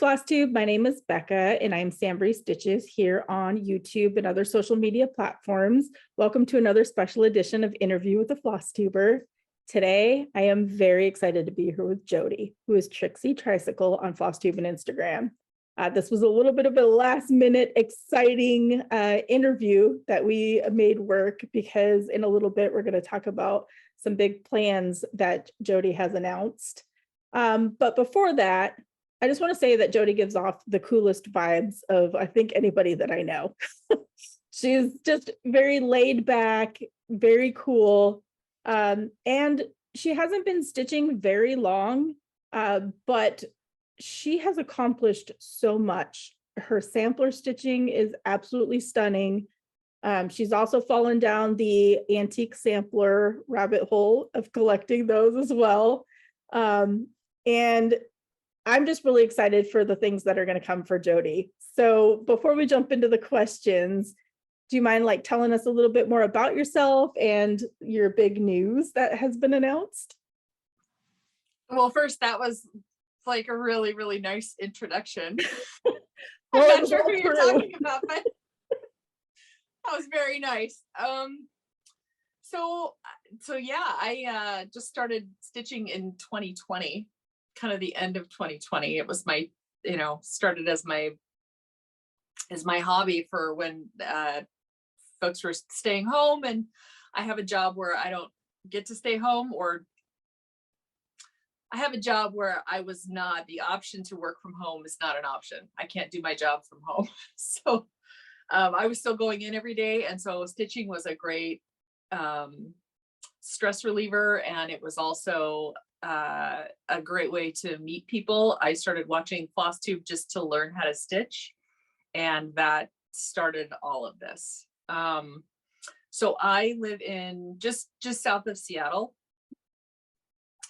FlossTube. My name is Becca and I'm SamBrie Stitches here on YouTube and other social media platforms. Welcome to another special edition of Interview with a FlossTuber. Today, I am very excited to be here with Jody, who is Trixie Tricycle on FlossTube and Instagram. This was a little bit of a last minute exciting interview that we made work because in a little bit, we're going to talk about some big plans that Jody has announced. But before that, I just want to say that Jody gives off the coolest vibes of, I think, anybody that I know. She's just very laid back, very cool. And she hasn't been stitching very long, but she has accomplished so much. Her sampler stitching is absolutely stunning. She's also fallen down the antique sampler rabbit hole of collecting those as well. And I'm just really excited for the things that are going to come for Jody. So before we jump into the questions, do you mind telling us a little bit more about yourself and your big news that has been announced? Well, first, that was a really, really nice introduction. Well, I'm not sure who you're talking about, but that was very nice. So yeah, I just started stitching in 2020. Kind of the end of 2020. It was my, started as my hobby for when folks were staying home, and I have a job where I don't get to stay home, or I have a job where the option to work from home is not an option. I can't do my job from home. So I was still going in every day. And so stitching was a great stress reliever. And it was also a great way to meet people. I started watching FlossTube just to learn how to stitch, and that started all of this. So I live in just south of Seattle,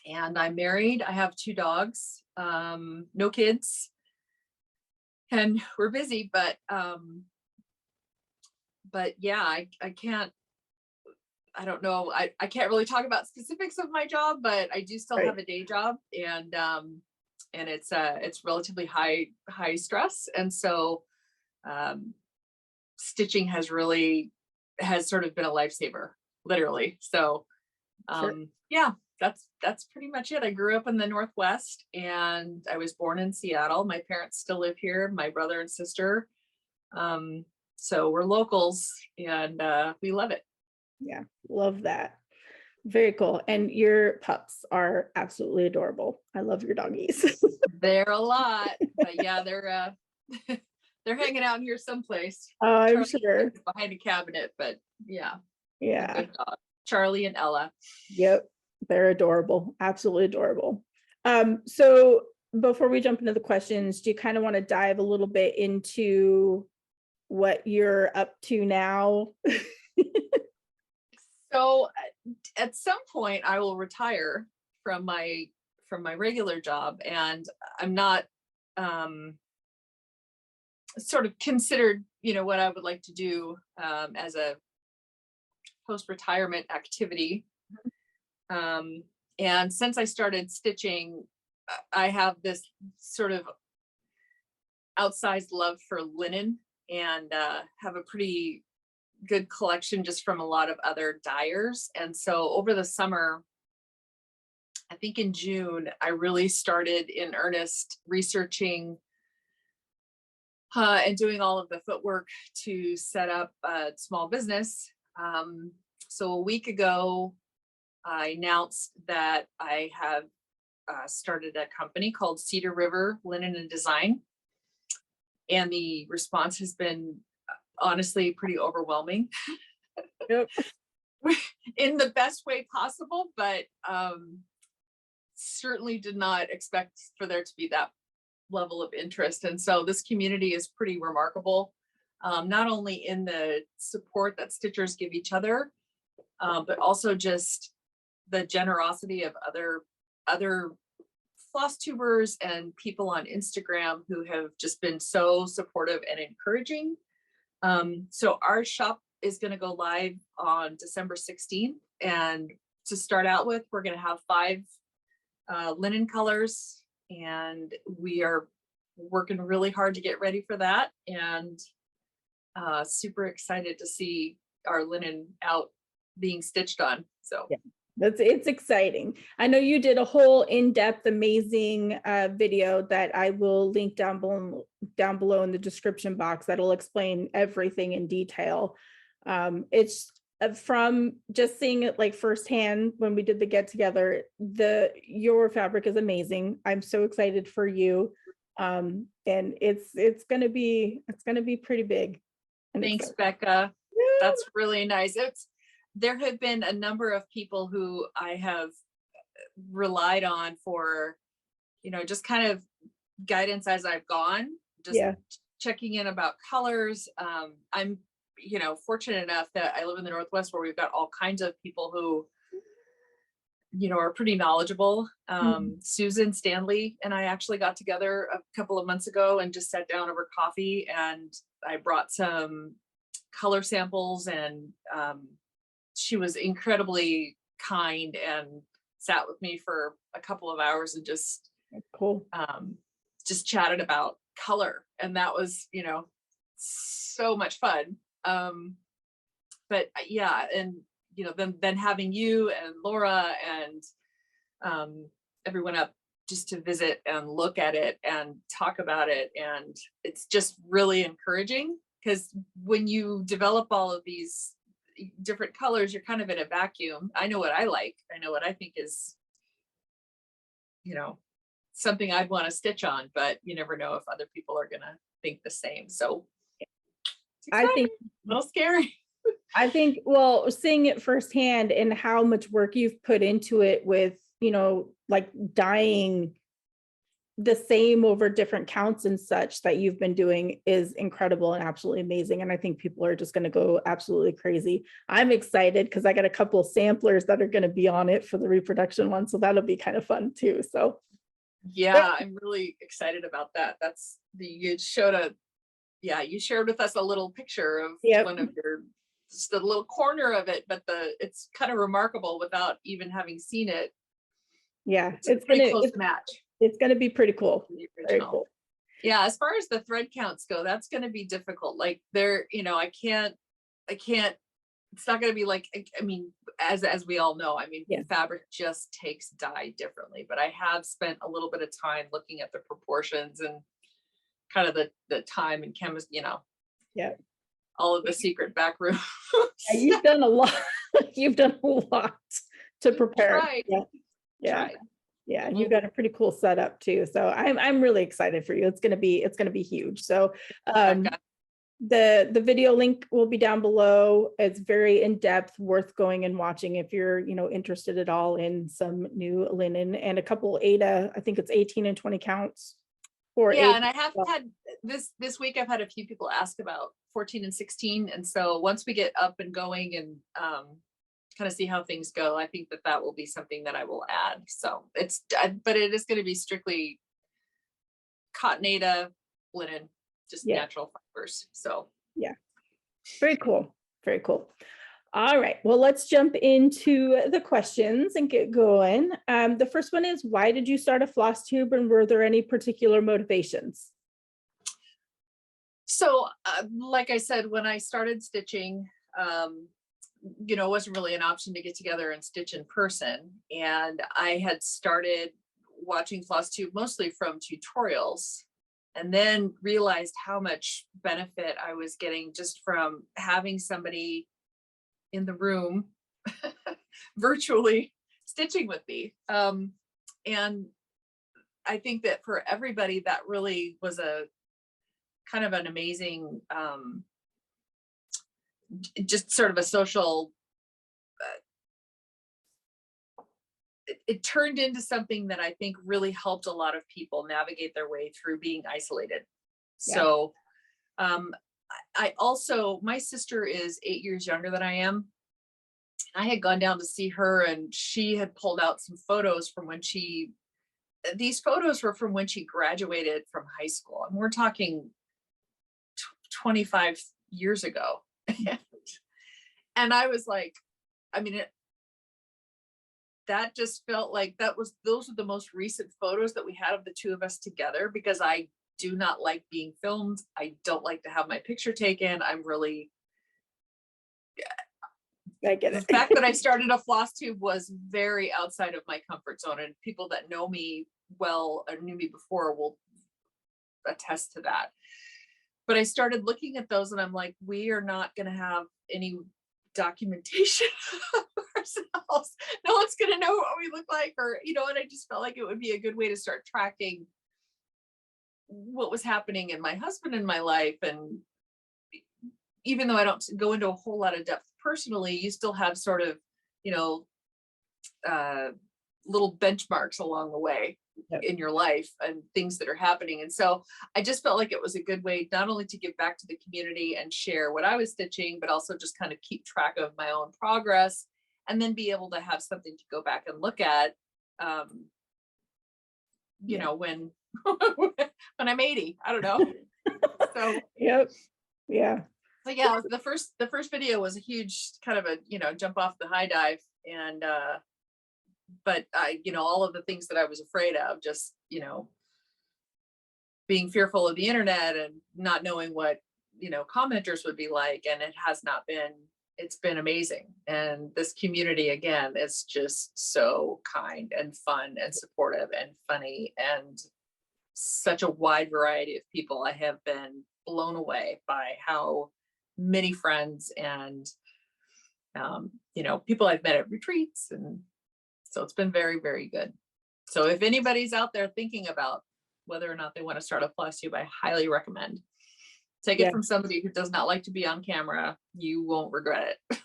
and I'm married. I have 2 dogs, no kids, and we're busy, but yeah, I don't know. I can't really talk about specifics of my job, but I do still have a day job, and it's relatively high stress. And so stitching has sort of been a lifesaver, literally. So yeah, that's pretty much it. I grew up in the Northwest, and I was born in Seattle. My parents still live here, my brother and sister. So we're locals, and we love it. Yeah, love that. Very cool. And your pups are absolutely adorable. I love your doggies. They're a lot, but yeah, they're hanging out here someplace. I'm sure behind a cabinet, but yeah. Yeah. Charlie and Ella. Yep. They're adorable. Absolutely adorable. So before we jump into the questions, do you kind of want to dive a little bit into what you're up to now? So at some point I will retire from my regular job, and I'm not sort of considered, what I would like to do as a post-retirement activity. And since I started stitching, I have this sort of outsized love for linen, and have a pretty good collection just from a lot of other dyers. And so over the summer, I think in June, I really started in earnest researching and doing all of the footwork to set up a small business. So a week ago, I announced that I have started a company called Cedar River Linen and Design. And the response has been honestly pretty overwhelming. Yep. In the best way possible, but certainly did not expect for there to be that level of interest. And so this community is pretty remarkable, not only in the support that stitchers give each other, but also just the generosity of other floss tubers and people on Instagram who have just been so supportive and encouraging. So our shop is going to go live on December 16th. And to start out with, we're going to have 5 linen colors, and we are working really hard to get ready for that, and super excited to see our linen out being stitched on. So Yeah, it's exciting. I know you did a whole in-depth, amazing video that I will link down below in the description box that'll explain everything in detail. It's from just seeing it like firsthand when we did the get together, your fabric is amazing. I'm so excited for you. And it's gonna be pretty big. And thanks, Becca. That's really nice. There have been a number of people who I have relied on for, just kind of guidance as I've gone, just checking in about colors. I'm, fortunate enough that I live in the Northwest where we've got all kinds of people who, are pretty knowledgeable. Susan Stanley and I actually got together a couple of months ago and just sat down over coffee, and I brought some color samples, and she was incredibly kind and sat with me for a couple of hours and just chatted about color. And that was, so much fun. But yeah, and then having you and Laura and everyone up just to visit and look at it and talk about it, and it's just really encouraging, because when you develop all of these different colors, you're kind of in a vacuum. I know what I like. I know what I think is, something I'd want to stitch on, but you never know if other people are going to think the same. So I think a little scary. I think, well, seeing it firsthand and how much work you've put into it with, like dyeing the same over different counts and such that you've been doing is incredible and absolutely amazing. And I think people are just going to go absolutely crazy. I'm excited because I got a couple of samplers that are going to be on it for the reproduction one. So that'll be kind of fun too. So yeah, I'm really excited about that. You shared with us a little picture of one of your, just a little corner of it, but it's kind of remarkable without even having seen it. Yeah, it's pretty close match. It's going to be pretty cool. Very cool. Yeah, as far as the thread counts go, that's going to be difficult. Like I can't, it's not going to be like, I mean, as we all know, I mean, fabric just takes dye differently, but I have spent a little bit of time looking at the proportions and kind of the time and chemistry, all of the secret back rooms. You've done a lot. You've done a lot to prepare. Right. Yeah, and you've got a pretty cool setup too. So I'm really excited for you. It's gonna be huge. So the video link will be down below. It's very in-depth, worth going and watching if you're interested at all in some new linen and a couple Ada. I think it's 18 and 20 counts. And I have had this week, I've had a few people ask about 14 and 16. And so once we get up and going and kind of see how things go, I think that will be something that I will add. So but it is going to be strictly cotton Ada linen, just natural fibers. So yeah, very cool. Very cool. All right, well, let's jump into the questions and get going. The first one is, why did you start a floss tube, and were there any particular motivations? So like I said, when I started stitching, it wasn't really an option to get together and stitch in person. And I had started watching floss tube mostly from tutorials, and then realized how much benefit I was getting just from having somebody in the room virtually stitching with me. And I think that for everybody, that really was a kind of an amazing, just sort of a social, it turned into something that I think really helped a lot of people navigate their way through being isolated. Yeah. So I also, my sister is 8 years younger than I am. I had gone down to see her, and she had pulled out some photos from when these photos were from when she graduated from high school. And we're talking 25 years ago. And I was like, I mean, that just felt like those were the most recent photos that we had of the two of us together, because I do not like being filmed. I don't like to have my picture taken. I'm really, I get the it. fact that I started a floss tube was very outside of my comfort zone, and people that know me well or knew me before will attest to that. But I started looking at those and I'm like, we are not going to have any documentation of ourselves. No one's going to know what we look like, or, you know, and I just felt like it would be a good way to start tracking what was happening in my husband and my life. And even though I don't go into a whole lot of depth personally, you still have sort of, you know, little benchmarks along the way in your life and things that are happening. And so I just felt like it was a good way not only to give back to the community and share what I was stitching, but also just kind of keep track of my own progress and then be able to have something to go back and look at, you know, when when I'm 80, I don't know. So Yep. Yeah. so yeah, the first video was a huge kind of a, you know, jump off the high dive. And but I, you know, all of the things that I was afraid of, just, you know, being fearful of the internet and not knowing what, you know, commenters would be like. And it has not been, it's been amazing. And this community, again, is just so kind and fun and supportive and funny, and such a wide variety of people. I have been blown away by how many friends and, you know, people I've met at retreats. And so it's been very, very good. So if anybody's out there thinking about whether or not they want to start a floss tube, I highly recommend. Take it from somebody who does not like to be on camera. You won't regret it.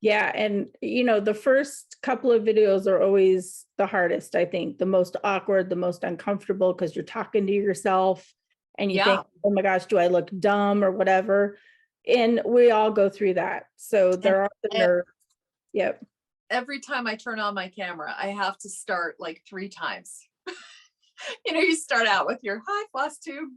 Yeah. And, you know, the first couple of videos are always the hardest, I think, the most awkward, the most uncomfortable, because you're talking to yourself and you think, oh my gosh, do I look dumb or whatever? And we all go through that. So there are the nerves. Yep. Every time I turn on my camera, I have to start like 3 times. You know, you start out with your hi floss tube,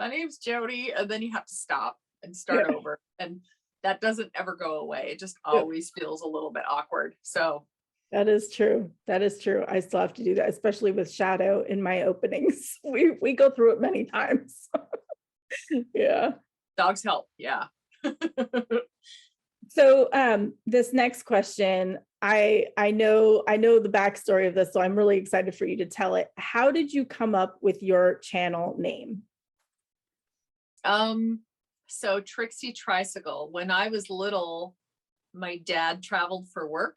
my name's Jody, and then you have to stop and start over. And that doesn't ever go away. It just always feels a little bit awkward. So that is true. That is true. I still have to do that, especially with shadow in my openings. We go through it many times. Yeah. Dogs help. Yeah. So this next question, I know the backstory of this, so I'm really excited for you to tell it. How did you come up with your channel name? So Trixie Tricycle. When I was little, my dad traveled for work,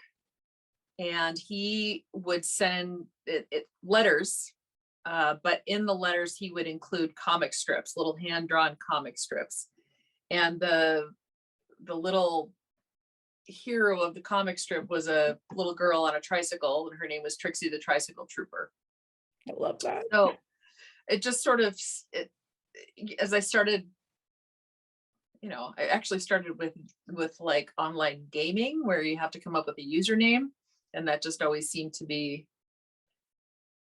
and he would send it letters, but in the letters he would include comic strips, little hand-drawn comic strips. And the little hero of the comic strip was a little girl on a tricycle, and her name was Trixie the Tricycle Trooper. I love that. So it just sort of, as I started, you know, I actually started with like online gaming, where you have to come up with a username, and that just always seemed to be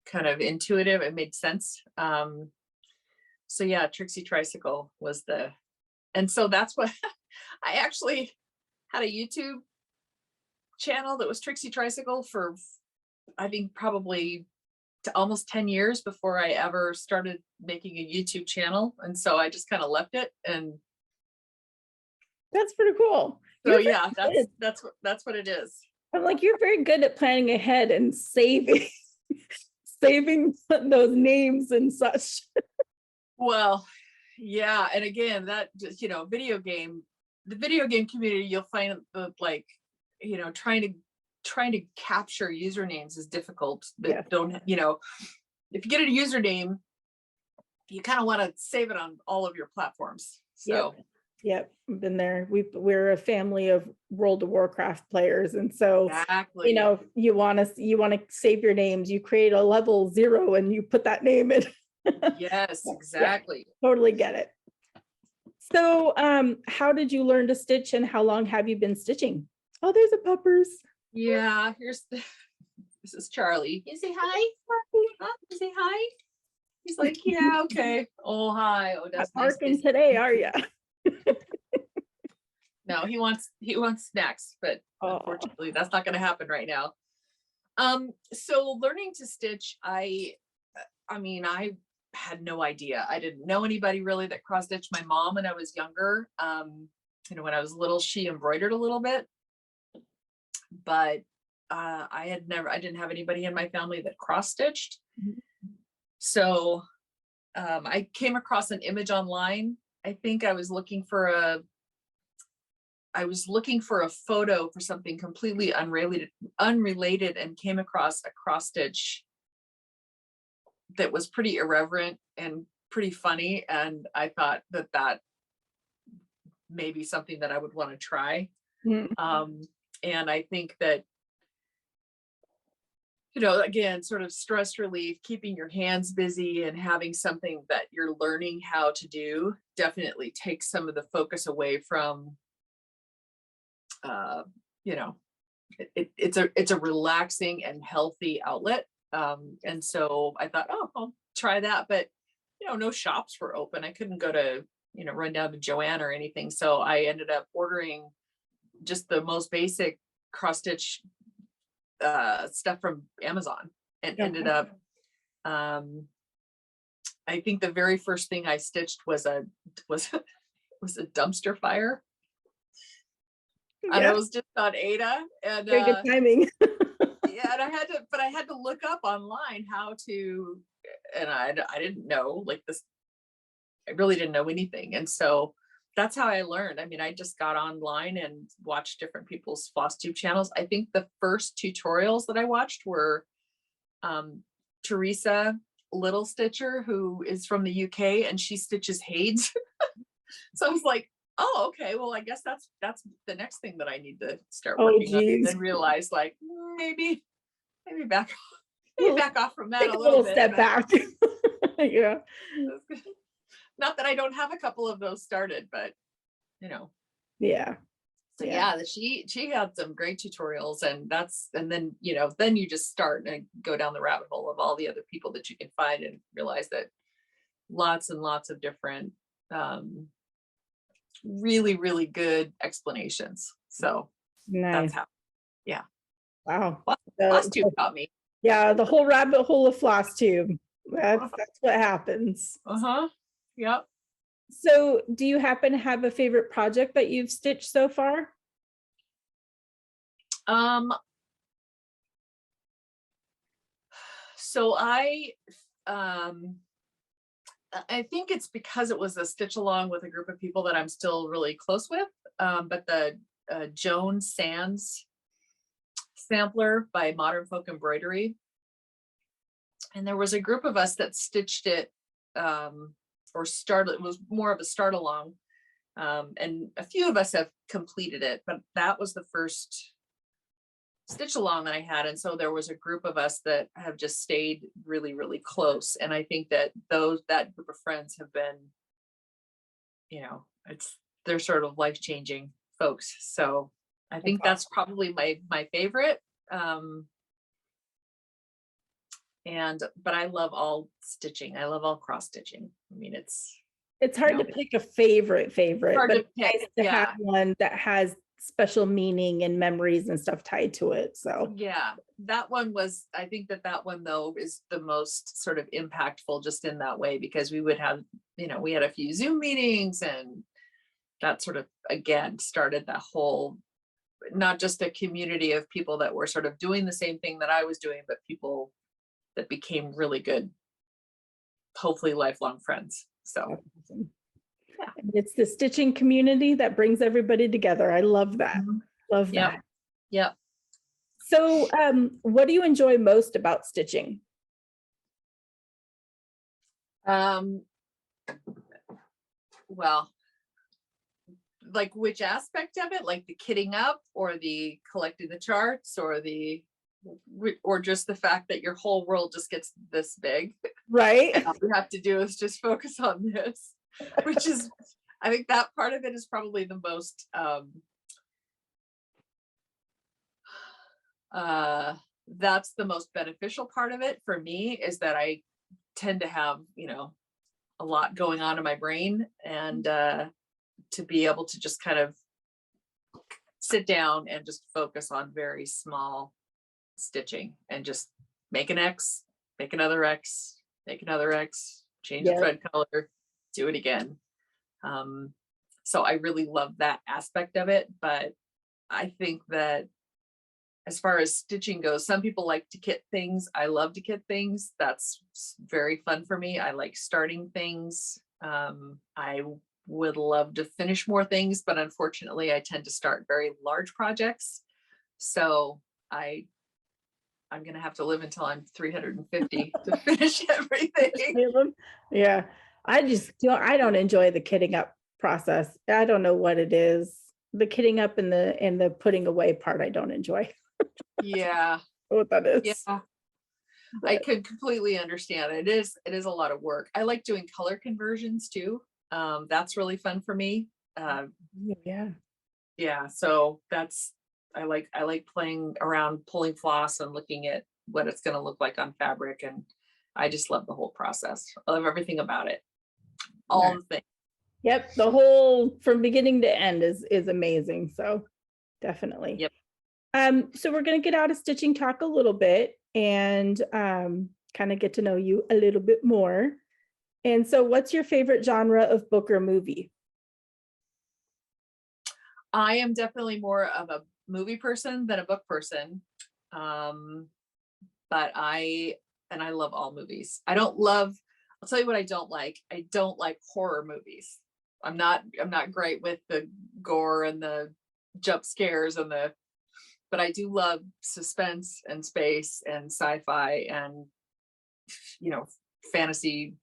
kind of intuitive. It made sense. So yeah, Trixie Tricycle was and so that's what I actually had a YouTube channel that was Trixie Tricycle for, I think, probably almost 10 years before I ever started making a YouTube channel. And so I just kind of left it. And that's pretty cool. So yeah, that's what it is. I'm like, you're very good at planning ahead and saving those names and such. Well, yeah. And again, that just, you know, the video game community, you'll find like, you know, trying to capture usernames is difficult. But don't, you know, if you get a username, you kind of want to save it on all of your platforms. So Yep, I've been there. We're a family of World of Warcraft players, and so you know, you want to save your names. You create a level 0 and you put that name in. Yes, exactly. Yeah, totally get it. So, how did you learn to stitch, and how long have you been stitching? Oh, there's a puppers. Yeah, this is Charlie. You say hi? You say hi? He's like, yeah, okay. Oh, hi. Oh, that's nice. Barking today, are you? No, he wants snacks, but unfortunately that's not going to happen right now. So learning to stitch, I mean, I had no idea. I didn't know anybody really that cross stitched. My mom, when I was younger, when I was little, she embroidered a little bit, but I didn't have anybody in my family that cross stitched. So I came across an image online. I think I was looking for a photo for something completely unrelated, and came across a cross stitch that was pretty irreverent and pretty funny. And I thought that may be something that I would want to try. And I think that, again, sort of stress relief, keeping your hands busy and having something that you're learning how to do definitely takes some of the focus away from, it's a relaxing and healthy outlet. And so I thought, oh, I'll try that. But, no shops were open. I couldn't go to, run down to Joann or anything. So I ended up ordering just the most basic cross stitch stuff from Amazon, and ended up, I think the very first thing I stitched was a dumpster fire. And I was just on Ada, and very good timing. yeah, and I had to look up online how to, and I didn't know like this. I really didn't know anything. And so that's how I learned. I mean, I just got online and watched different people's floss tube channels. I think the first tutorials that I watched were Teresa Little Stitcher, who is from the UK, and she stitches Hades. So I was like, oh, okay, well, I guess that's the next thing that I need to start working on, and then realize like maybe back off from that Take a little bit. Step back. Yeah. Not that I don't have a couple of those started, but Yeah. So yeah, she had some great tutorials, and then then you just start and go down the rabbit hole of all the other people that you can find, and realize that lots and lots of different really, really good explanations. So nice. That's how, yeah. Wow. Floss tube taught me. Yeah, the whole rabbit hole of floss tube. That's what happens. Yep. So do you happen to have a favorite project that you've stitched so far? So I think it's because it was a stitch along with a group of people that I'm still really close with. But the Joan Sands sampler by Modern Folk Embroidery. And there was a group of us that stitched it, it was more of a start along. And a few of us have completed it, but that was the first stitch along that I had. And so there was a group of us that have just stayed really, really close. And I think that that group of friends have been, they're sort of life-changing folks. So I think that's probably my favorite. But I love all stitching. I love all cross stitching. I mean, it's hard to pick a favorite, but it's nice to have one that has special meaning and memories and stuff tied to it. So yeah, that one was, I think that one though is the most sort of impactful just in that way, because we would have, we had a few Zoom meetings, and that sort of again started that whole, not just a community of people that were sort of doing the same thing that I was doing, but people that became really good, hopefully lifelong friends. So yeah. It's the stitching community that brings everybody together. I love that. Love that. Yep. So what do you enjoy most about stitching? Well, like which aspect of it, like the kitting up, or the collecting the charts, or just the fact that your whole world just gets this big, right? And all you have to do is just focus on this, which is, I think that part of it is probably the most that's the most beneficial part of it for me, is that I tend to have a lot going on in my brain, and to be able to just kind of sit down and just focus on very small stitching, and just make an X, make another X, make another X, change the Yeah. thread color, do it again. So I really love that aspect of it. But I think that as far as stitching goes, some people like to kit things. I love to kit things. That's very fun for me. I like starting things. I would love to finish more things, but unfortunately I tend to start very large projects. So I'm going to have to live until I'm 350 to finish everything. Yeah. I don't enjoy the kitting up process. I don't know what it is. The kitting up and the putting away part I don't enjoy. Yeah. What that is. Yeah. I could completely understand. It is a lot of work. I like doing color conversions too. That's really fun for me. Yeah. Yeah. So I like playing around, pulling floss and looking at what it's going to look like on fabric. And I just love the whole process. I love everything about it. All the things. Yep. The whole from beginning to end is amazing. So definitely. Yep. So we're going to get out of stitching talk a little bit and kind of get to know you a little bit more. And so what's your favorite genre of book or movie? I am definitely more of a movie person than a book person. But I love all movies. I'll tell you what I don't like. I don't like horror movies. I'm not great with the gore and the jump scares but I do love suspense and space and sci-fi and, fantasy,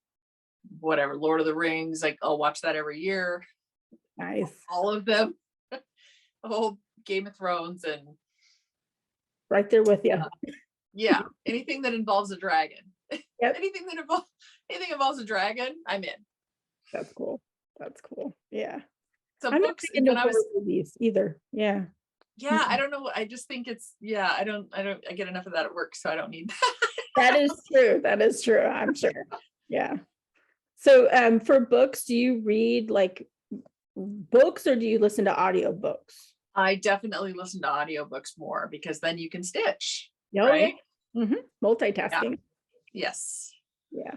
whatever, Lord of the Rings. Like I'll watch that every year. Nice. All of them. The whole Game of Thrones and right there with you. Yeah. Anything that involves a dragon. Yep. anything involves a dragon, I'm in. That's cool. Yeah. So I'm books, not into when I was movies either. Yeah. Yeah, I don't know. I just think I get enough of that at work, so I don't need that is true. I'm sure. Yeah. So for books, do you read like books or do you listen to audiobooks? I definitely listen to audiobooks more because then you can stitch. Oh, right? Yeah. Multitasking. Yeah. Yes. Yeah.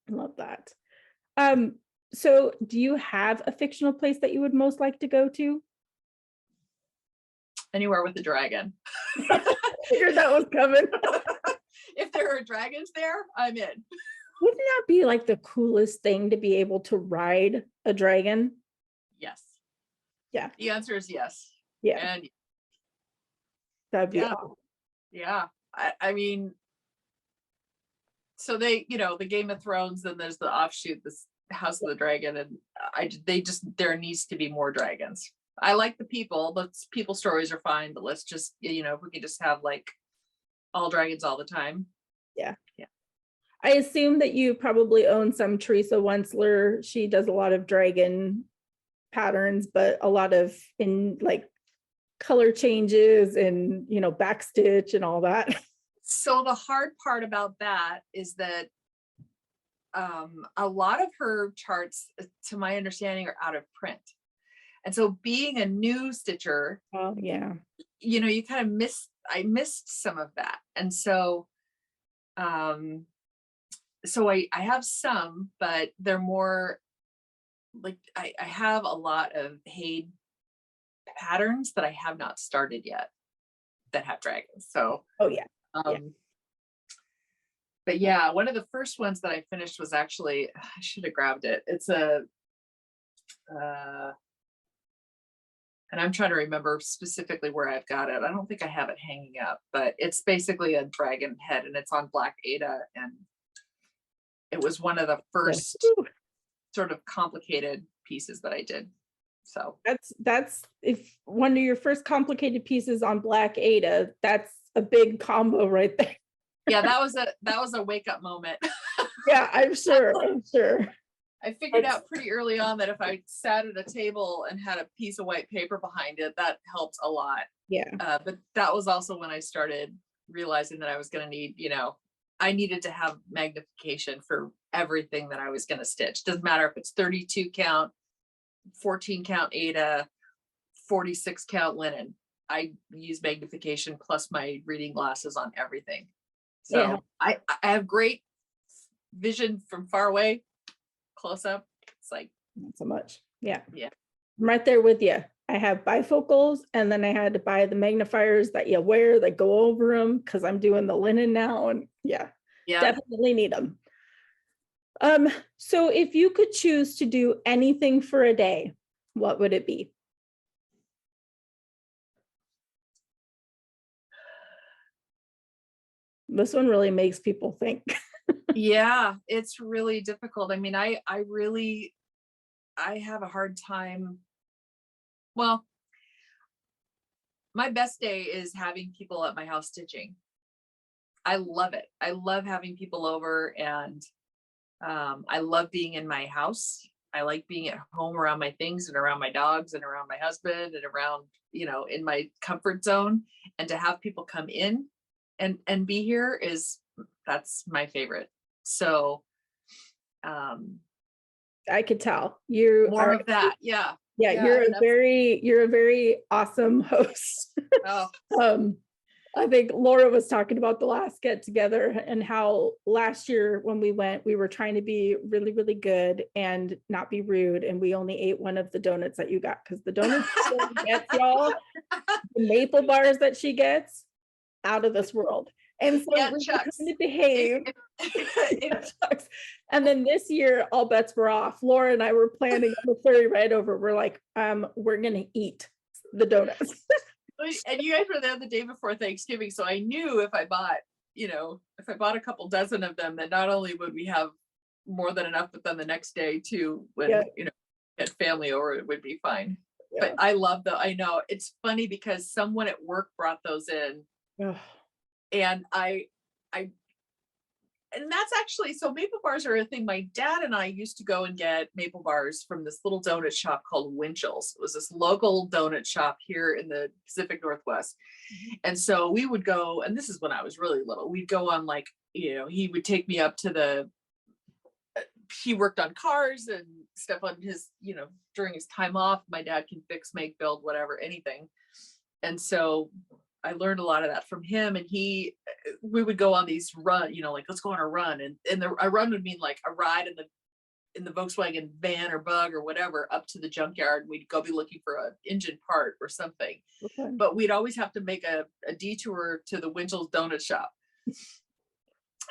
I love that. So do you have a fictional place that you would most like to go to? Anywhere with a dragon. Figured that was coming. If there are dragons there, I'm in. Wouldn't that be like the coolest thing to be able to ride a dragon? Yes. Yeah. The answer is yes. Yeah. And that'd be awesome. Yeah. I mean, so they, the Game of Thrones, then there's the offshoot, this House of the Dragon, and there needs to be more dragons. I like the people stories are fine, but let's just, if we can just have like all dragons all the time. Yeah. I assume that you probably own some Teresa Wentzler. She does a lot of dragon patterns, but a lot of in like color changes and, backstitch and all that. So the hard part about that is that a lot of her charts, to my understanding, are out of print. And so being a new stitcher, Oh yeah, you kind of I missed some of that. And so, so I have some, but they're more like, I have a lot of Haid patterns that I have not started yet that have dragons. So, oh yeah. But yeah, one of the first ones that I finished was actually, I should have grabbed it. It's and I'm trying to remember specifically where I've got it. I don't think I have it hanging up, but it's basically a dragon head and it's on black Ada. And it was one of the first sort of complicated pieces that I did. So that's if one of your first complicated pieces on black Ada, that's a big combo right there. Yeah, that was a wake up moment. Yeah, I'm sure. I figured out pretty early on that if I sat at a table and had a piece of white paper behind it, that helped a lot. Yeah. But that was also when I started realizing that I was going to need, I needed to have magnification for everything that I was going to stitch. Doesn't matter if it's 32 count, 14 count Ada, 46 count linen. I use magnification plus my reading glasses on everything. So yeah. I have great vision from far away, close up, it's like not so much. Yeah. Yeah. I'm right there with you. I have bifocals, and then I had to buy the magnifiers that you wear that go over them because I'm doing the linen now, and yeah, definitely need them. So if you could choose to do anything for a day, what would it be? This one really makes people think. Yeah, it's really difficult. I mean, I have a hard time. Well, my best day is having people at my house stitching. I love it. I love having people over, and I love being in my house. I like being at home around my things and around my dogs and around my husband and around, in my comfort zone. And to have people come in and be here that's my favorite. So I could tell you more of that. Yeah. You're a very awesome host. Oh. I think Laura was talking about the last get together and how last year when we went, we were trying to be really, really good and not be rude. And we only ate one of the donuts that you got, because the donuts she gets, y'all, the maple bars that she gets, out of this world. And so we were trying to behave. And then this year, all bets were off. Laura and I were planning on the ferry ride over. We're like, we're gonna eat the donuts. And you guys were there the day before Thanksgiving, so I knew if I bought a couple dozen of them, then not only would we have more than enough, but then the next day too, when had family over, it would be fine. Yeah. But I know it's funny because someone at work brought those in. And and that's actually, so maple bars are a thing. My dad and I used to go and get maple bars from this little donut shop called Winchell's. It was this local donut shop here in the Pacific Northwest. And so we would go, and this is when I was really little, we'd go on he would take me up to he worked on cars and stuff on his, during his time off. My dad can fix, make, build, whatever, anything. And so I learned a lot of that from him, and we would go on these run, let's go on a run. And a run would mean like a ride in the Volkswagen van or bug or whatever up to the junkyard. And we'd go be looking for an engine part or something. Okay. But we'd always have to make a detour to the Winchell's donut shop.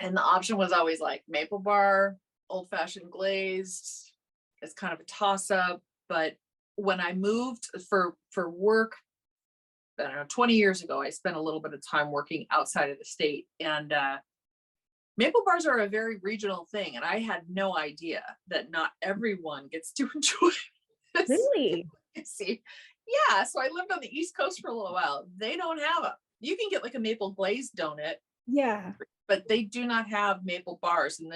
And the option was always like maple bar, old fashioned glazed. It's kind of a toss up. But when I moved for work, I don't know, 20 years ago, I spent a little bit of time working outside of the state, and maple bars are a very regional thing. And I had no idea that not everyone gets to enjoy this. Really? See, yeah. So I lived on the East Coast for a little while. They don't have them. You can get like a maple glazed donut. Yeah. But they do not have maple bars. And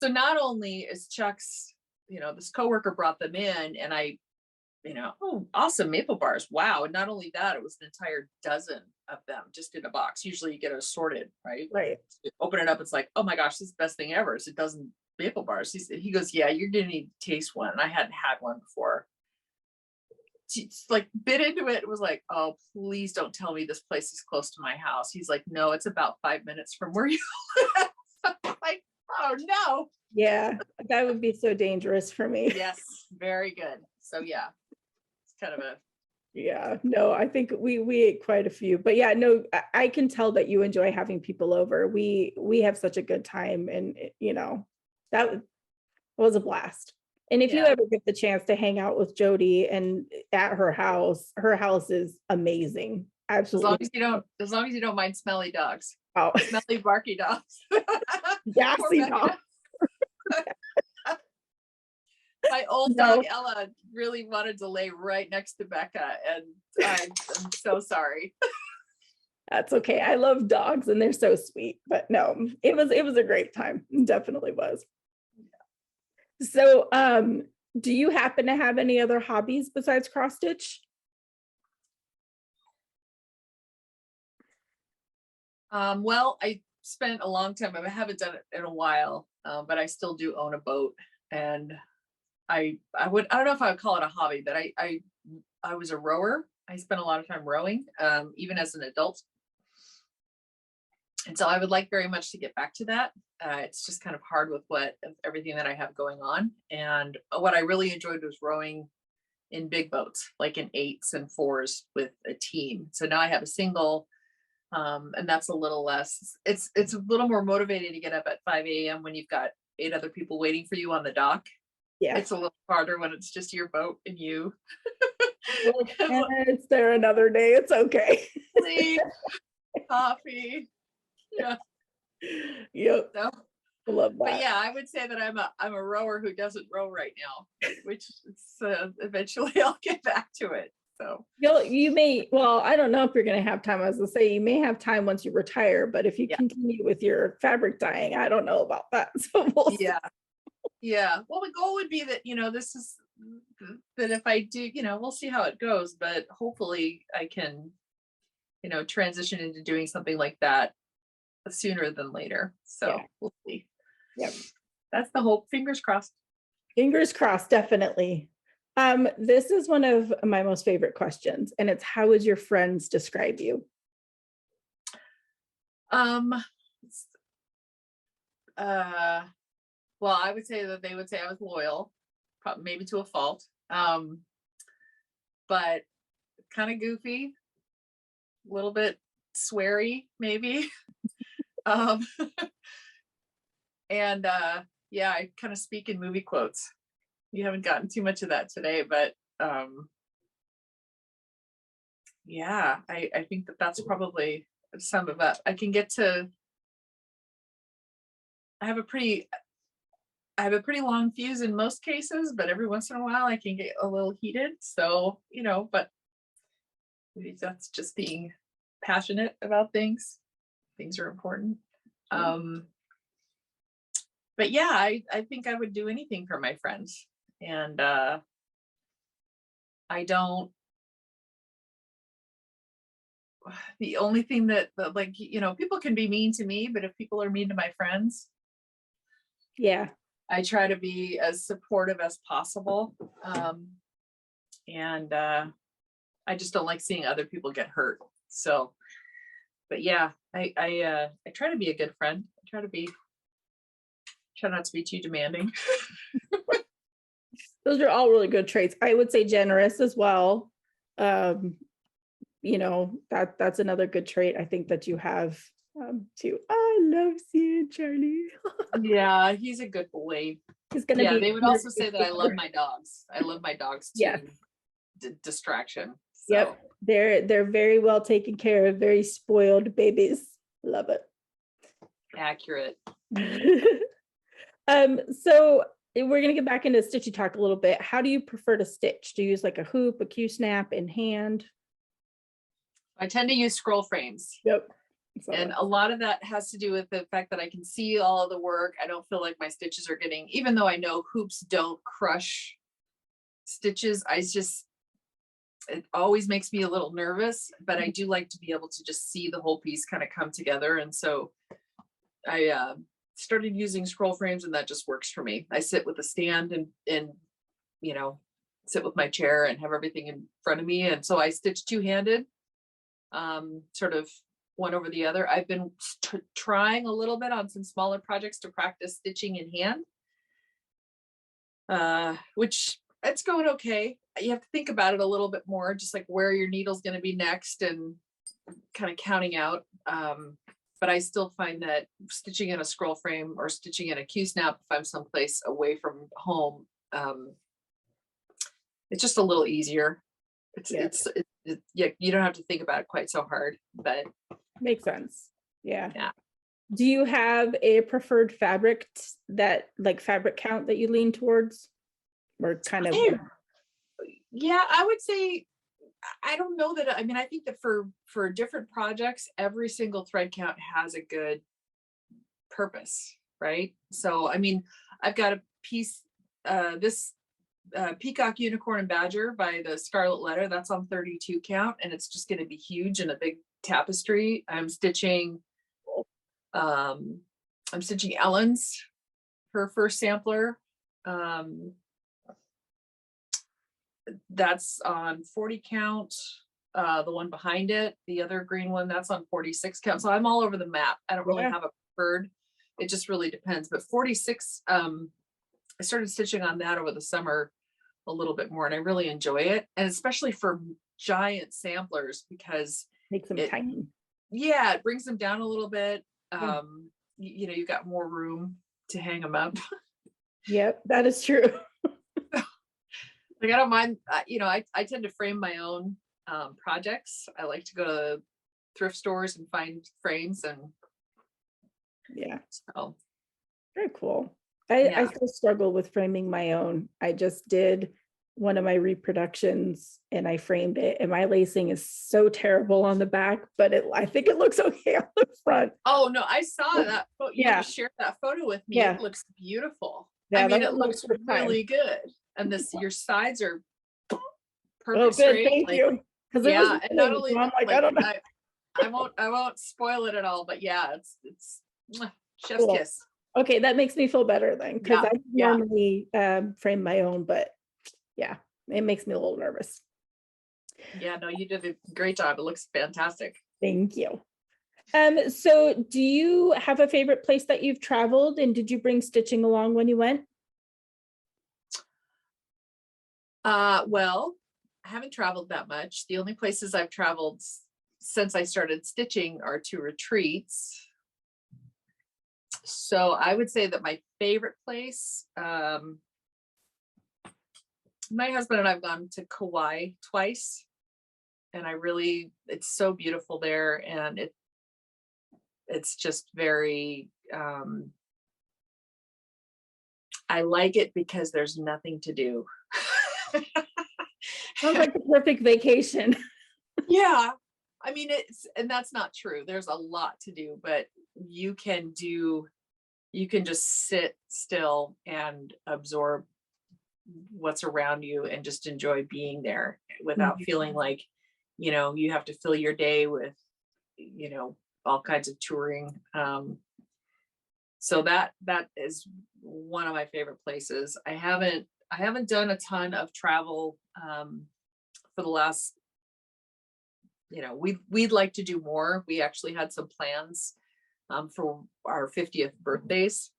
so not only is Chuck's, this coworker brought them in, and I, oh, awesome maple bars. Wow. And not only that, it was an entire dozen of them just in a box. Usually you get it assorted, right? Right. You open it up, it's like, oh my gosh, this is the best thing ever. It's a dozen maple bars. He goes, yeah, you're going to need to taste one. And I hadn't had one before. She's like bit into it. It was like, oh, please don't tell me this place is close to my house. He's like, no, it's about 5 minutes from where you live. I'm like, oh no. Yeah, that would be so dangerous for me. Yes, very good. So yeah. Kind of no, I think we ate quite a few, but yeah, no, I can tell that you enjoy having people over. We have such a good time, and that was a blast. And if you ever get the chance to hang out with Jody and at her house is amazing. Absolutely. As long as you don't mind smelly dogs. Oh, smelly barky dogs. Gassy dogs. My old dog Ella really wanted to lay right next to Becca, and I'm so sorry. That's okay. I love dogs and they're so sweet, but no, it was a great time. It definitely was. Yeah. So, do you happen to have any other hobbies besides cross stitch? Well, I spent a long time. I haven't done it in a while, but I still do own a boat, and I don't know if I would call it a hobby, but I was a rower. I spent a lot of time rowing, even as an adult. And so I would like very much to get back to that. It's just kind of hard with everything that I have going on. And what I really enjoyed was rowing in big boats, like in 8s and 4s with a team. So now I have a single, and that's a little less. It's a little more motivating to get up at 5 a.m. when you've got 8 other people waiting for you on the dock. Yeah. It's a little harder when it's just your boat and you. It's there another day. It's okay. Sleep, coffee. Yeah. Yep. So, I love that. but yeah, I would say that I'm a rower who doesn't row right now, which eventually I'll get back to it. So you may, well, I don't know if you're going to have time. As I say, you may have time once you retire, but if you continue with your fabric dyeing, I don't know about that. So we'll see. Yeah. Well, the goal would be that, this is that if I do, we'll see how it goes, but hopefully I can, transition into doing something like that sooner than later. So we'll see. Yep. That's the hope. Fingers crossed. Fingers crossed, definitely. This is one of my most favorite questions, and it's, how would your friends describe you? Well, I would say that they would say I was loyal, probably maybe to a fault. But kind of goofy, a little bit sweary, maybe. And yeah, I kind of speak in movie quotes. You haven't gotten too much of that today, but yeah, I think that that's probably some of that. I have a pretty long fuse in most cases, but every once in a while I can get a little heated. So, but maybe that's just being passionate about things. Things are important. But yeah, I think I would do anything for my friends. And the only thing that like, people can be mean to me, but if people are mean to my friends, I try to be as supportive as possible. And I just don't like seeing other people get hurt. So, but yeah, I try to be a good friend. I try not to be too demanding. Those are all really good traits. I would say generous as well. That's another good trait I think that you have too. I love seeing Charlie. Yeah, he's a good boy. He's gonna be. They would also say that I love my dogs. I love my dogs too. Yes. Distraction. So. Yep, they're very well taken care of. Very spoiled babies. Love it. Accurate. So we're gonna get back into stitchy talk a little bit. How do you prefer to stitch? Do you use like a hoop, a Q-snap, in hand? I tend to use scroll frames. Yep. And a lot of that has to do with the fact that I can see all of the work. I don't feel like my stitches are getting, even though I know hoops don't crush stitches, it always makes me a little nervous, but I do like to be able to just see the whole piece kind of come together. And so I started using scroll frames, and that just works for me. I sit with a stand and sit with my chair and have everything in front of me. And so I stitch two-handed, sort of one over the other. I've been trying a little bit on some smaller projects to practice stitching in hand, which it's going okay. You have to think about it a little bit more, just like where your needle's going to be next and kind of counting out. But I still find that stitching in a scroll frame or stitching in a Q-snap, if I'm someplace away from home, it's just a little easier. You don't have to think about it quite so hard, but makes sense. Yeah. Do you have a preferred fabric fabric count that you lean towards, or kind of? Yeah, I would say, I don't know that. I mean, I think that for different projects, every single thread count has a good purpose, right? So, I mean, I've got a piece, this Peacock, Unicorn, and Badger by the Scarlet Letter, that's on 32 count, and it's just going to be huge in a big tapestry. I'm stitching Ellen's, her first sampler. That's on 40 count. the one behind it, the other green one, that's on 46 count. So I'm all over the map. I don't really Yeah. have a preferred. It just really depends. But 46, I started stitching on that over the summer a little bit more, and I really enjoy it. And especially for giant samplers, because Makes them it, tiny. yeah, it brings them down a little bit. Yeah. You know, you got more room to hang them up. Yep, that is true. Like, I don't mind, you know, I tend to frame my own projects. I like to go to thrift stores and find frames, and Yeah, so very cool. I yeah. still struggle with framing my own. I just did one of my reproductions and I framed it, and my lacing is so terrible on the back, but I think it looks okay on the front. Oh no, I saw that. You Yeah. shared that photo with me. Yeah. It looks beautiful. Yeah, I mean, that it was my looks first time. really good. And your sides are Oh, perfect good. straight. Thank Like, you. Because it was yeah, and not raining, only so I'm that, like, I like don't know. I won't spoil it at all, but yeah, it's chef's Cool. kiss. Okay, that makes me feel better then, because Yeah, I yeah. normally frame my own, but yeah, it makes me a little nervous. Yeah, no, you did a great job. It looks fantastic. Thank you. So do you have a favorite place that you've traveled, and did you bring stitching along when you went? Well, I haven't traveled that much. The only places I've traveled since I started stitching are to retreats. So I would say that my favorite place, my husband and I've gone to Kauai twice, and it's so beautiful there, and it's just very, I like it because there's nothing to do. Sounds like the perfect vacation. Yeah. I mean, and that's not true. There's a lot to do, but you can just sit still and absorb what's around you and just enjoy being there without feeling like, you have to fill your day with, all kinds of touring. So that is one of my favorite places. I haven't done a ton of travel for the last, we'd like to do more. We actually had some plans for our 50th birthdays,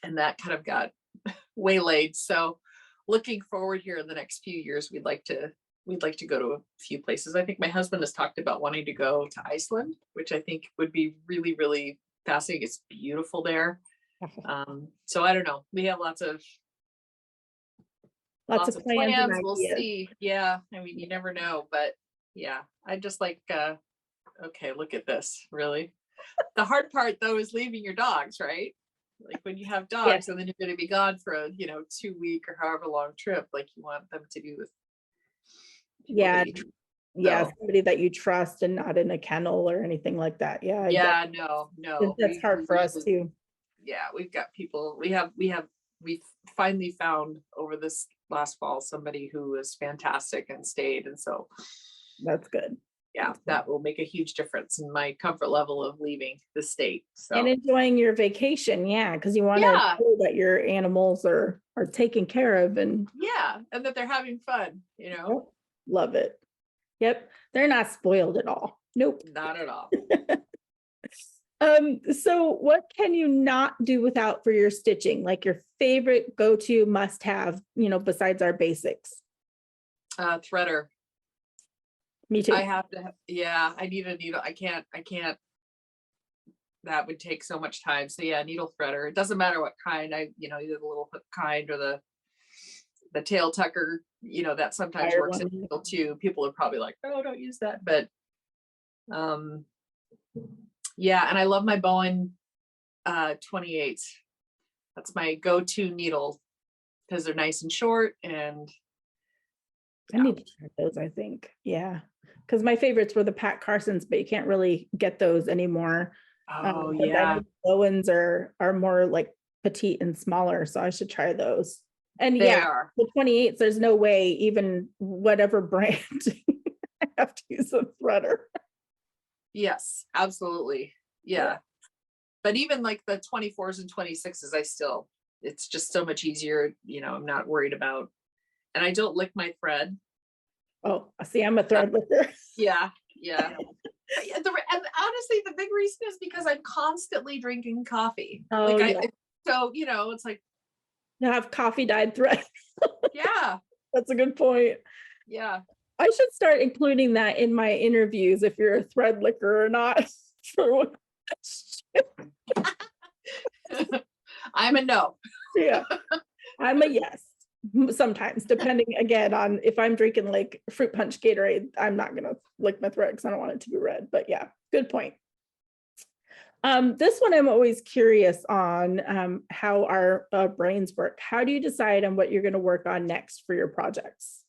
and that kind of got waylaid. So looking forward here in the next few years, we'd like to go to a few places. I think my husband has talked about wanting to go to Iceland, which I think would be really, really fascinating. It's beautiful there. So I don't know. We have lots of Lots of plans and We'll ideas. see. Yeah. I mean, you never know, but yeah, I just like, okay, look at this. Really. The hard part though is leaving your dogs, right? Like when you have dogs and then you're going to be gone for a 2-week or however long trip, like you want them to be with somebody that you trust and not in a kennel or anything like that. No, that's hard for us too. Yeah, we've got people. We've finally found over this last fall somebody who is fantastic and stayed, and so that's good. Yeah, that will make a huge difference in my comfort level of leaving the state. So. And enjoying your vacation, because you want to know that your animals are taken care of, and and that they're having fun. Love it. Yep, they're not spoiled at all. Nope, not at all. So what can you not do without for your stitching? Like your favorite go-to must-have, besides our basics? Threader. Me too. I have to. I need a needle. I can't. That would take so much time. So needle threader. It doesn't matter what kind. Either the little hook kind or the tail tucker. That sometimes works in needle too. People are probably like, oh, don't use that. But and I love my Bowen 28. That's my go-to needle because they're nice and short, and I need to try those, I think. Yeah. Because my favorites were the Pat Carsons, but you can't really get those anymore. Bowens are more like petite and smaller, so I should try those. And the 28s, there's no way, even whatever brand, I have to use a threader. Yes, absolutely. Yeah. But even like the 24s and 26s, it's just so much easier. I'm not worried about, and I don't lick my thread. Oh, see, I'm a thread licker. Yeah. Yeah. And honestly, the big reason is because I'm constantly drinking coffee. Oh, yeah. So, it's like, You have coffee dyed thread. yeah, That's a good point. yeah. I should start including that in my interviews if you're a thread licker or not. For I'm a no. yeah, I'm a yes. Sometimes, depending again on if I'm drinking like fruit punch Gatorade, I'm not gonna lick my thread because I don't want it to be red. But yeah, good point. This one I'm always curious on how our brains work. How do you decide on what you're going to work on next for your projects?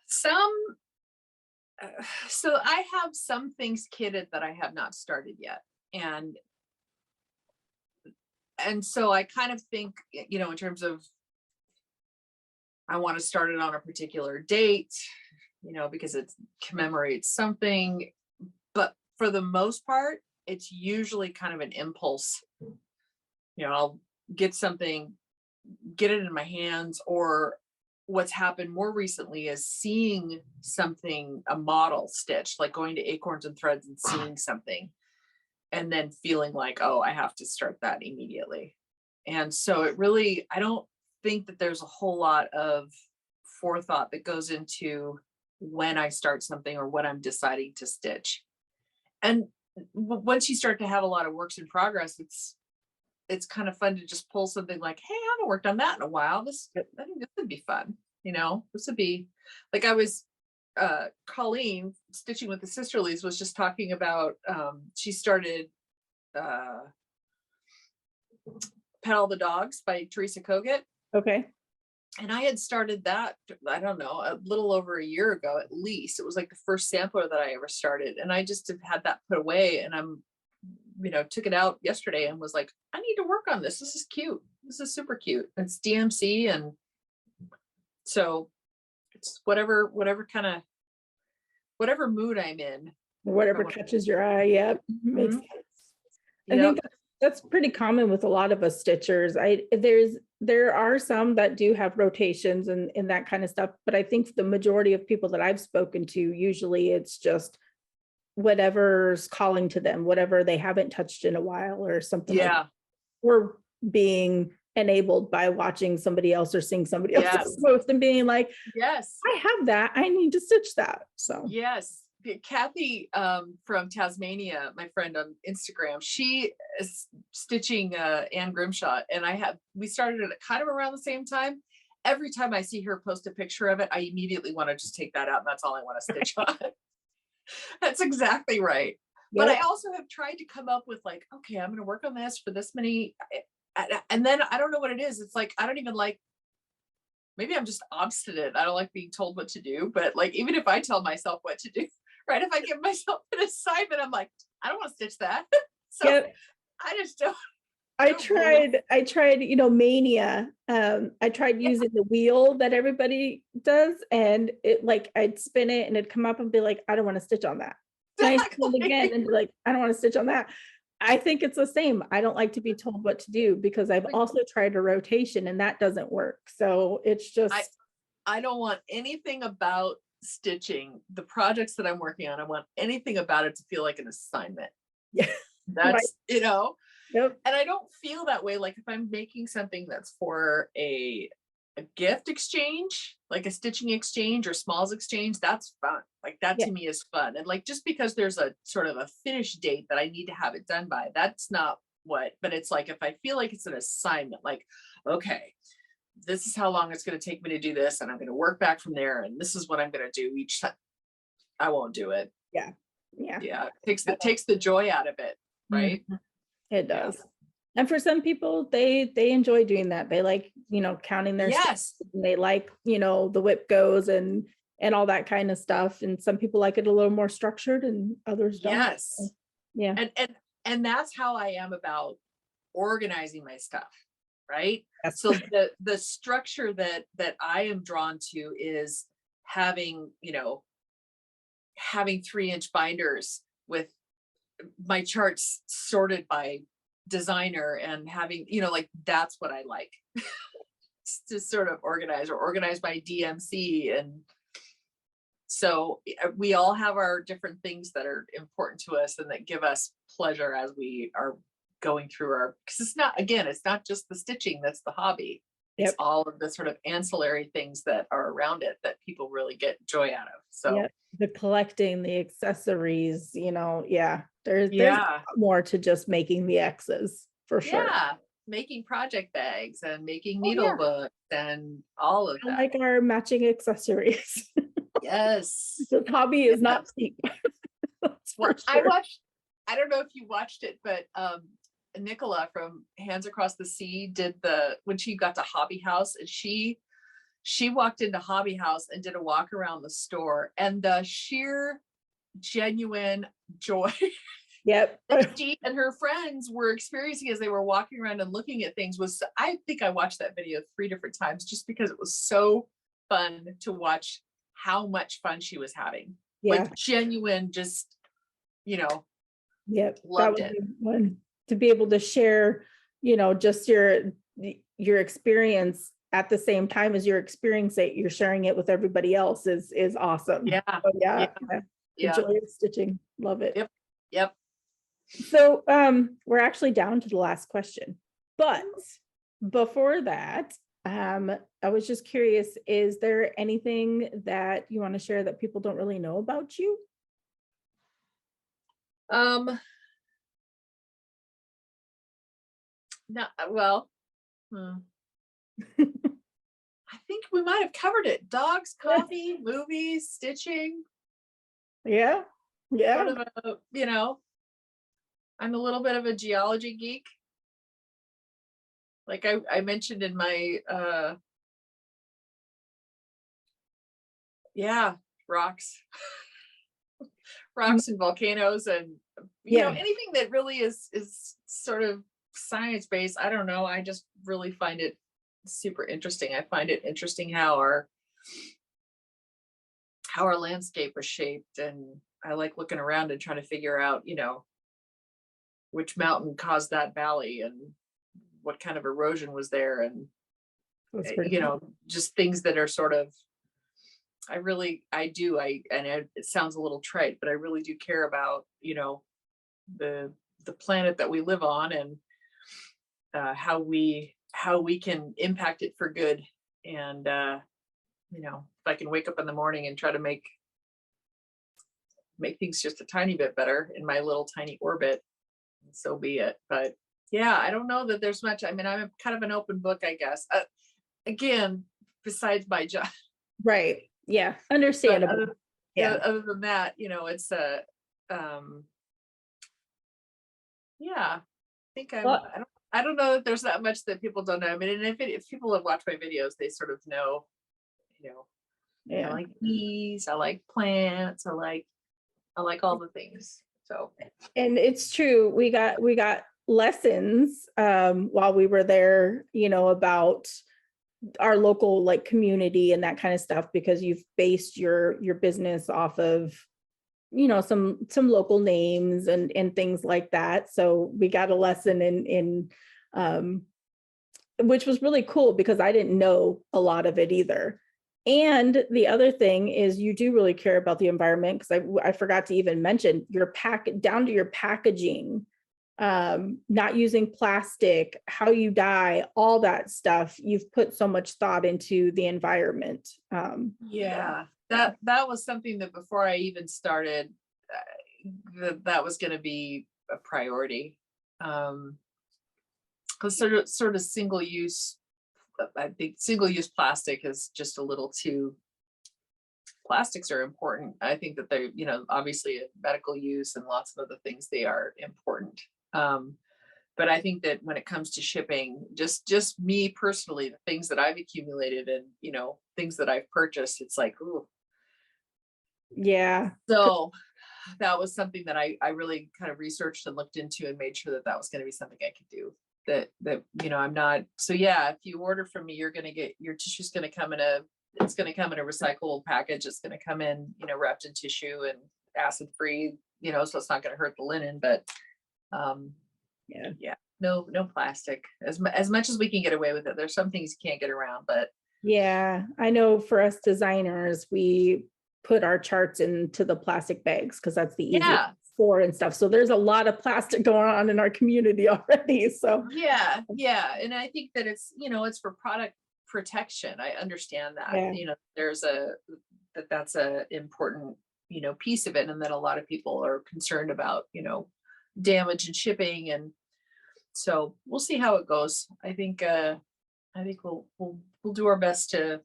So I have some things kitted that I have not started yet. And so I kind of think, in terms of, I want to start it on a particular date, because it commemorates something. But for the most part, it's usually kind of an impulse. I'll get something, get it in my hands, or what's happened more recently is seeing something, a model stitch, like going to Acorns and Threads and seeing something and then feeling like, oh, I have to start that immediately. And so I don't think that there's a whole lot of forethought that goes into when I start something or what I'm deciding to stitch. And once you start to have a lot of works in progress, it's kind of fun to just pull something like, hey, I haven't worked on that in a while. I think this would be fun. This would be like, Colleen, Stitching with the Sisterlies, was just talking about, she started Pet All the Dogs by Teresa Kogut. Okay. And I had started that, I don't know, a little over a year ago, at least. It was like the first sampler that I ever started. And I just have had that put away, and took it out yesterday and was like, I need to work on this. This is cute. This is super cute. It's DMC. And so it's whatever mood I'm in. Whatever catches your eye. Yep. Makes sense. I think that's pretty common with a lot of us stitchers. There are some that do have rotations and that kind of stuff, but I think the majority of people that I've spoken to, usually it's just whatever's calling to them, whatever they haven't touched in a while or something. Yeah. Like we're being enabled by watching somebody else or seeing somebody else's post and being like, yes, I have that. I need to stitch that. So yes. Kathy from Tasmania, my friend on Instagram, she is stitching Anne Grimshaw, and we started it kind of around the same time. Every time I see her post a picture of it, I immediately want to just take that out, and that's all I want to stitch on. That's exactly right. Yep. But I also have tried to come up with like, okay, I'm going to work on this for this many, and then I don't know what it is. It's like, I don't even like, maybe I'm just obstinate. I don't like being told what to do, but like, even if I tell myself what to do, right? If I give myself an assignment, I'm like, I don't want to stitch that. So yep. I just don't. I tried, Mania. I tried using the wheel that everybody does, and it like, I'd spin it and it'd come up and be like, I don't want to stitch on that. And I spin it again and be like, I don't want to stitch on that. I think it's the same. I don't like to be told what to do, because I've also tried a rotation and that doesn't work. So it's just, I don't want anything about stitching the projects that I'm working on. I want anything about it to feel like an assignment. Yeah. That's, right. Yep. And I don't feel that way. Like if I'm making something that's for a gift exchange, like a stitching exchange or smalls exchange, that's fun. Like that to me is fun. And like, just because there's a sort of a finish date that I need to have it done by, that's not but it's like, if I feel like it's an assignment, like, okay, this is how long it's going to take me to do this, and I'm going to work back from there, and this is what I'm going to do each time, I won't do it. Yeah. It takes the joy out of it, right? Mm-hmm. It does. And for some people, they enjoy doing that. They like, counting their steps, and they like, the whip goes and all that kind of stuff. And some people like it a little more structured and others don't. Yes. Yeah. And that's how I am about organizing my stuff, right? Yes. So the structure that I am drawn to is having 3-inch binders with my charts sorted by designer, and having, like, that's what I like. to sort of organize my DMC. And so we all have our different things that are important to us and that give us pleasure as we are going through our, because it's not just the stitching that's the hobby. It's Yep. all of the sort of ancillary things that are around it that people really get joy out of. So Yep. The collecting, the accessories, there's yeah, more to just making the X's for sure. yeah, making project bags and making Oh, needle yeah. books and all of I that. like our matching accessories. Yes. This hobby is not Yes. cheap. That's Well, for sure. I don't know if you watched it, but Nicola from Hands Across the Sea did when she got to Hobby House, and she walked into Hobby House and did a walk around the store, and the sheer genuine joy Yep. that she and her friends were experiencing as they were walking around and looking at things was, I think I watched that video 3 different times just because it was so fun to watch how much fun she was having. Yeah. Like genuine, just, Yep. That loved would it. be one to be able to share, just your experience at the same time as you're experiencing it, you're sharing it with everybody else is awesome. Yeah. So, yeah. The Yeah. joy of stitching. Love it. Yep. So we're actually down to the last question, but before that, I was just curious, is there anything that you want to share that people don't really know about you? No, well, I think we might have covered it. Dogs, coffee, movies, stitching. Yeah. Sort of I'm a little bit of a geology geek. Like I mentioned in my rocks and volcanoes, and anything that really is sort of science based. I don't know, I just really find it super interesting. I find it interesting how our landscape was shaped, and I like looking around and trying to figure out which mountain caused that valley and what kind of erosion was there, and just things that are sort of, it sounds a little trite, but I really do care about, the planet that we live on, and how we can impact it for good. And, if I can wake up in the morning and try to make things just a tiny bit better in my little tiny orbit, so be it. But yeah, I don't know that there's much. I mean, I'm kind of an open book, I guess. Again, besides my job. Right. Yeah. Understandable. Other than that, it's I think I don't know that there's that much that people don't know. I mean, and if people have watched my videos, they sort of know, I like bees, I like plants, I like all the things. So, and it's true. We got lessons while we were there, about our local community and that kind of stuff, because you've based your business off of some local names and things like that. So we got a lesson in which was really cool, because I didn't know a lot of it either. And the other thing is, you do really care about the environment, because I forgot to even mention your down to your packaging, not using plastic, how you dye, all that stuff. You've put so much thought into the environment. That was something that before I even started, that was going to be a priority. Because sort of single use, I think single use plastic is just a little too. Plastics are important. I think that they're, obviously in medical use and lots of other things, they are important. But I think that when it comes to shipping, just me personally, the things that I've accumulated and, things that I've purchased, it's like, ooh. Yeah. So that was something that I really kind of researched and looked into and made sure that was going to be something I could do. That I'm not. So yeah, if you order from me, you're going to get your tissue's going to come in a recyclable package. It's going to come in, wrapped in tissue and acid free, so it's not going to hurt the linen. But no plastic. As much as we can get away with it. There's some things you can't get around, but Yeah, I know for us designers, we put our charts into the plastic bags because that's the easiest yeah, for and stuff. So there's a lot of plastic going on in our community already. So yeah, yeah. And I think that it's, it's for product protection. I understand that, yeah, there's that's a important, piece of it. And that a lot of people are concerned about, damage and shipping. And so we'll see how it goes. I think we'll do our best to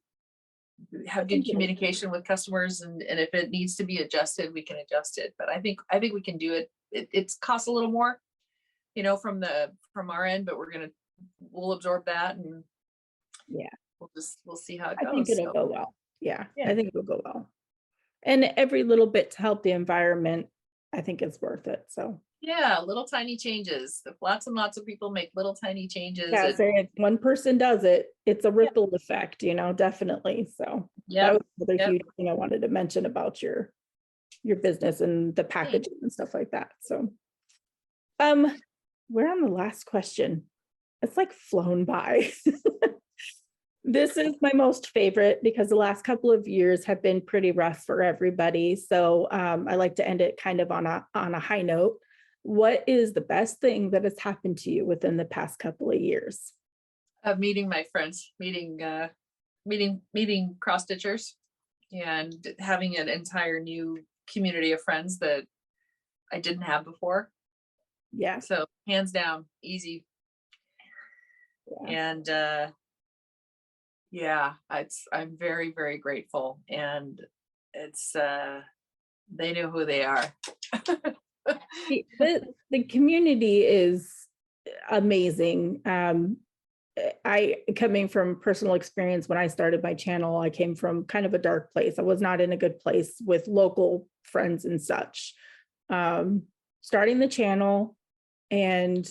I have good think it'll, communication with customers, and if it needs to be adjusted, we can adjust it. But I think we can do it. It's costs a little more, from our end, but we'll absorb that, and yeah, we'll see how it I think goes. it'll So go well. Yeah, yeah. I think it'll go well. And every little bit to help the environment, I think it's worth it. So Yeah, little tiny changes. If lots and lots of people make little tiny changes, yeah, and so if one person does it, it's a ripple effect, definitely. So that yep, was another yep. huge thing I wanted to mention about your business and the Thanks. packaging and stuff like that. So um we're on the last question. It's like flown by. This is my most favorite because the last couple of years have been pretty rough for everybody. So I like to end it kind of on a high note. What is the best thing that has happened to you within the past couple of years? Meeting my friends, meeting cross stitchers, and having an entire new community of friends that I didn't have before. Yeah, So hands down, easy. yeah. And yeah, I'm very, very grateful. And it's they know who they are. The community is amazing. I coming from personal experience, when I started my channel, I came from kind of a dark place. I was not in a good place with local friends and such. Starting the channel and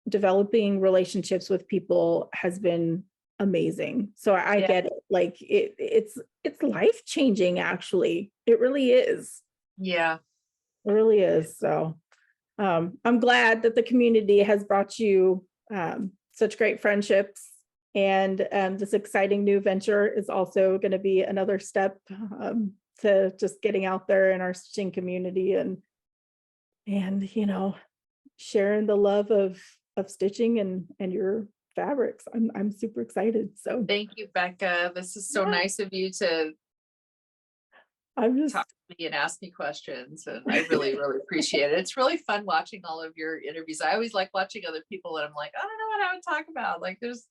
developing relationships with people has been amazing. So I Yeah. get it. Like it's life changing. Actually, it really is. Yeah. It really is. So I'm glad that the community has brought you such great friendships. And this exciting new venture is also going to be another step to just getting out there in our stitching community and sharing the love of stitching and your fabrics. I'm super excited. So Thank you, Becca. This is so yeah, nice of you to I'm just talk to me and ask me questions. And I really, really appreciate it. It's really fun watching all of your interviews. I always like watching other people, and I'm like, I don't know what I would talk about. Like I'm just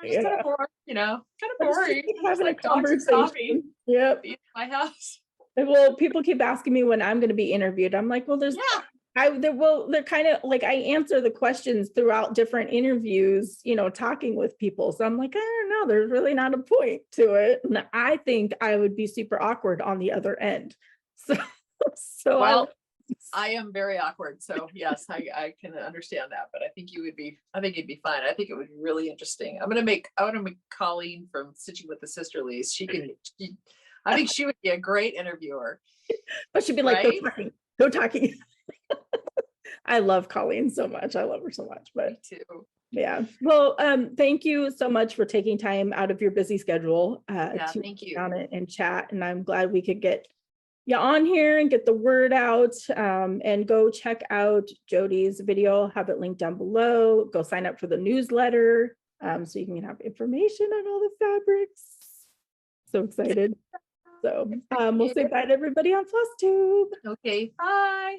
kind yeah, of bored, kind of I just boring. keep Just having a like dogs and coffee conversation. Yep. in my house. Well, people keep asking me when I'm going to be interviewed. I'm like, well, Yeah. they're kind of like, I answer the questions throughout different interviews, talking with people. So I'm like, I don't know, there's really not a point to it. And I think I would be super awkward on the other end. So Well, I am very awkward. So yes, I can understand that, but I think you'd be fine. I think it would be really interesting. I want to make Colleen from Stitching with the Sisterlies. I think she would be a great interviewer. but she'd be like, right? go talking. I love Colleen so much. I love her so much, but Me too. yeah. Well, thank you so much for taking time out of your busy schedule Yeah, to thank sit you. down and chat. And I'm glad we could get you on here and get the word out. And go check out Jody's video. I'll have it linked down below. Go sign up for the newsletter so you can have information on all the fabrics. So excited. So we'll say bye to everybody on FlossTube. Okay, bye.